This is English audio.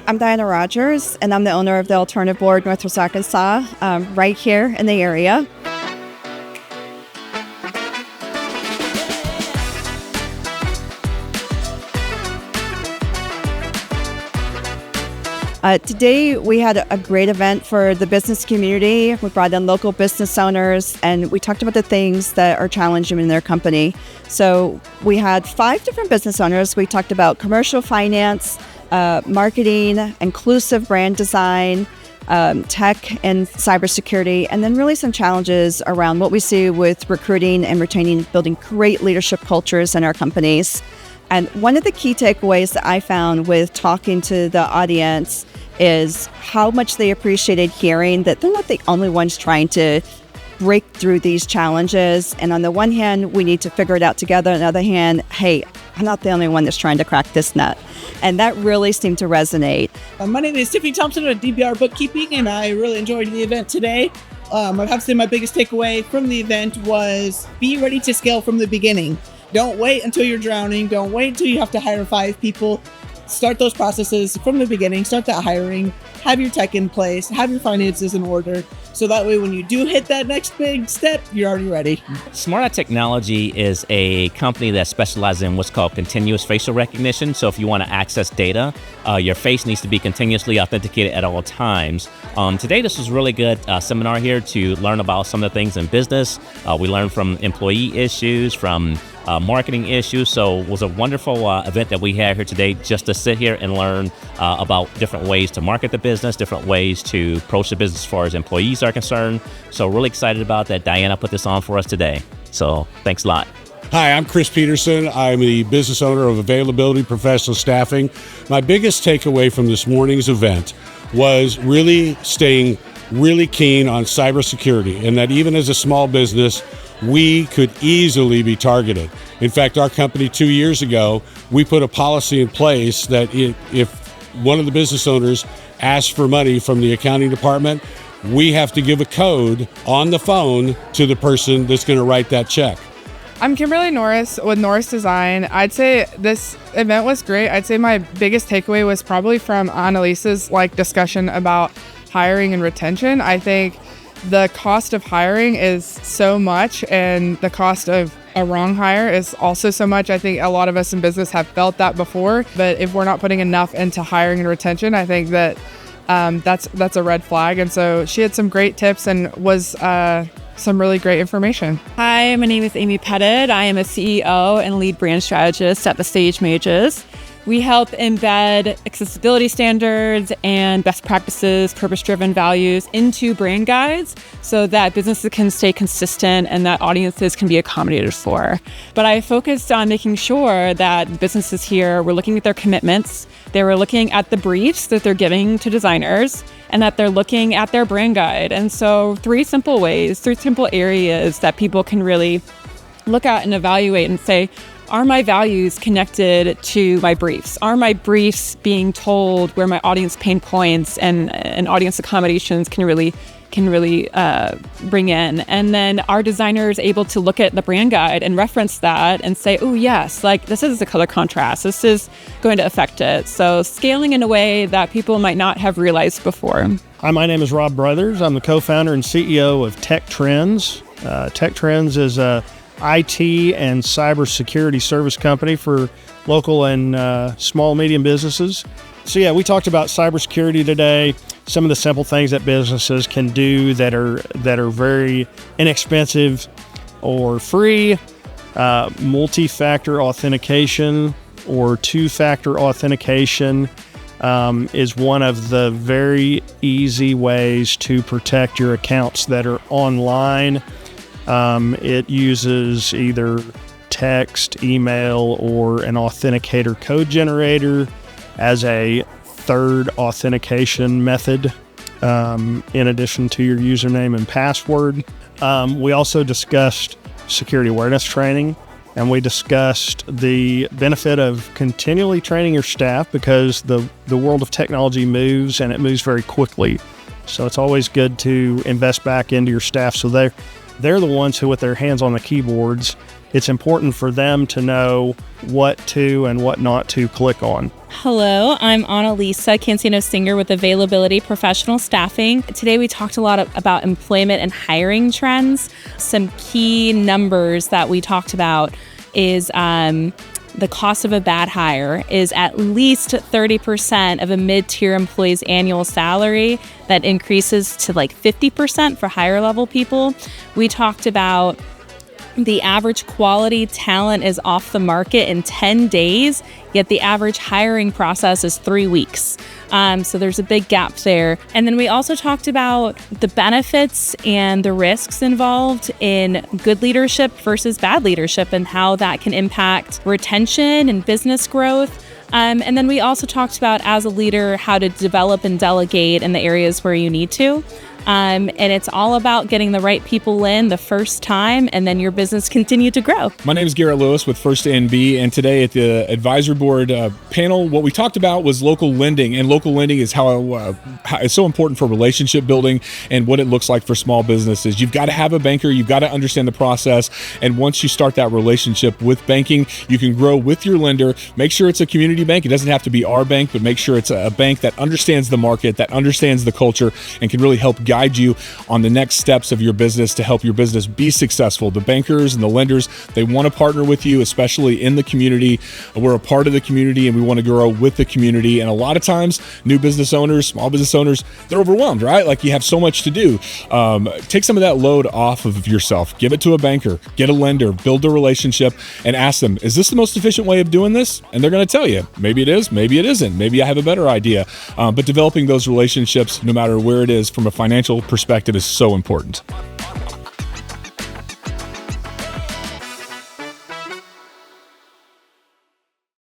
I'm Diana Rogers, and I'm the owner of the Alternative Board Northwest Arkansas, right here in the area. Today, we had a great event for the business community. We brought in local business owners, and we talked about the things that are challenging in their company. So we had 5 different business owners. We talked about commercial finance, marketing, inclusive brand design, tech and cybersecurity, and then really some challenges around what we see with recruiting and retaining, building great leadership cultures in our companies. And one of the key takeaways that I found with talking to the audience is how much they appreciated hearing that they're not the only ones trying to break through these challenges. And on the one hand, we need to figure it out together. On the other hand, hey, I'm not the only one that's trying to crack this nut. And that really seemed to resonate. My name is Tiffany Thompson at DBR Bookkeeping, and I really enjoyed the event today. I have to say my biggest takeaway from the event was be ready to scale from the beginning. Don't wait until you're drowning. Don't wait until you have to hire 5 people. Start those processes from the beginning. Start that hiring. Have your tech in place. Have your finances in order. So that way, when you do hit that next big step, you're already ready. SmartEye Technology is a company that specializes in what's called continuous facial recognition. So if you want to access data, your face needs to be continuously authenticated at all times. Today, this was a really good seminar here to learn about some of the things in business. We learned from employee issues, from marketing issues. So it was a wonderful event that we had here today just to sit here and learn about different ways to market the business, different ways to approach the business as far as employees are concerned. So really excited about that. Diana put this on for us today. So thanks a lot. Hi, I'm Chris Peterson. I'm the business owner of Availability Professional Staffing. My biggest takeaway from this morning's event was really staying really keen on cybersecurity, and that even as a small business, we could easily be targeted. In fact, our company 2 years ago, we put a policy in place that if one of the business owners asks for money from the accounting department, we have to give a code on the phone to the person that's going to write that check. I'm Kimberly Norris with Norris Design. I'd say this event was great. I'd say my biggest takeaway was probably from AnaLisa's discussion about hiring and retention. I think the cost of hiring is so much, and the cost of a wrong hire is also so much. I think a lot of us in business have felt that before, but if we're not putting enough into hiring and retention, I think that that's a red flag. And so she had some great tips and was some really great information. Hi, my name is Amy Pedid. I am a CEO and lead brand strategist at the Sage Mages. We help embed accessibility standards and best practices, purpose-driven values into brand guides so that businesses can stay consistent and that audiences can be accommodated for. But I focused on making sure that businesses here were looking at their commitments, they were looking at the briefs that they're giving to designers, and that they're looking at their brand guide. And so 3 simple areas that people can really look at and evaluate and say, are my values connected to my briefs? Are my briefs being told where my audience pain points and audience accommodations can really bring in? And then are designers able to look at the brand guide and reference that and say, oh yes, this is the color contrast. This is going to affect it. So scaling in a way that people might not have realized before. Hi, my name is Rob Brothers. I'm the co-founder and CEO of Tekrendz. Tekrendz is a IT and cybersecurity service company for local and small, medium businesses. So yeah, we talked about cybersecurity today, some of the simple things that businesses can do that are very inexpensive or free. Multi-factor authentication or 2-factor authentication is one of the very easy ways to protect your accounts that are online. It uses either text, email, or an authenticator code generator as a third authentication method, in addition to your username and password. We also discussed security awareness training, and we discussed the benefit of continually training your staff because the world of technology moves, and it moves very quickly. So it's always good to invest back into your staff so they're the ones who, with their hands on the keyboards, it's important for them to know what to and what not to click on. Hello, I'm AnaLisa Cancino-Singer with Availability Professional Staffing. Today we talked a lot about employment and hiring trends. Some key numbers that we talked about is the cost of a bad hire is at least 30% of a mid-tier employee's annual salary. That increases to like 50% for higher level people. We talked about the average quality talent is off the market in 10 days, yet the average hiring process is 3 weeks. So there's a big gap there. And then we also talked about the benefits and the risks involved in good leadership versus bad leadership and how that can impact retention and business growth. And then we also talked about, as a leader, how to develop and delegate in the areas where you need to. And it's all about getting the right people in the first time, and then your business continue to grow. My name is Garrett Lewis with First A&B, and today at the advisory board panel, what we talked about was local lending, and local lending is how it's so important for relationship building and what it looks like for small businesses. You've got to have a banker, you've got to understand the process, and once you start that relationship with banking, you can grow with your lender. Make sure it's a community bank. It doesn't have to be our bank, but make sure it's a bank that understands the market, that understands the culture, and can really help guide you on the next steps of your business to help your business be successful. The bankers and the lenders, they want to partner with you, especially in the community. We're a part of the community and we want to grow with the community. And a lot of times, new business owners, small business owners, they're overwhelmed, right? Like, you have so much to do. Take some of that load off of yourself. Give it to a banker, get a lender, build a relationship, and ask them, is this the most efficient way of doing this? And they're going to tell you, maybe it is, maybe it isn't. Maybe I have a better idea. But developing those relationships, no matter where it is, from a financial perspective, is so important.